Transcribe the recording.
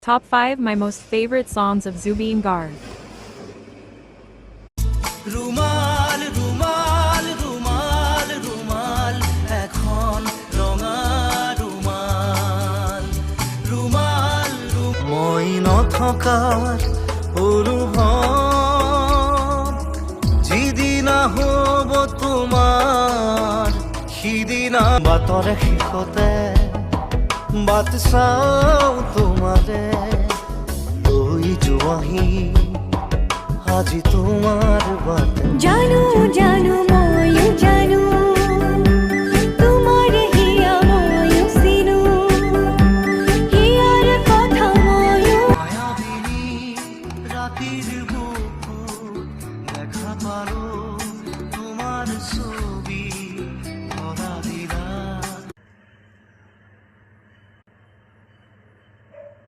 Top 5 My most favorite songs of Zubeen Garg. রুমাল রুমাল রুমাল রুমাল এখন রঙা রুমাল রুমাল মই নথকাৰ অনুভৱ যিদিনা হ'ব তোমাৰ সিদিনা বাটৰে শেষতে বাট চাওঁ তোমাৰে লৈ যোৱাহি আজি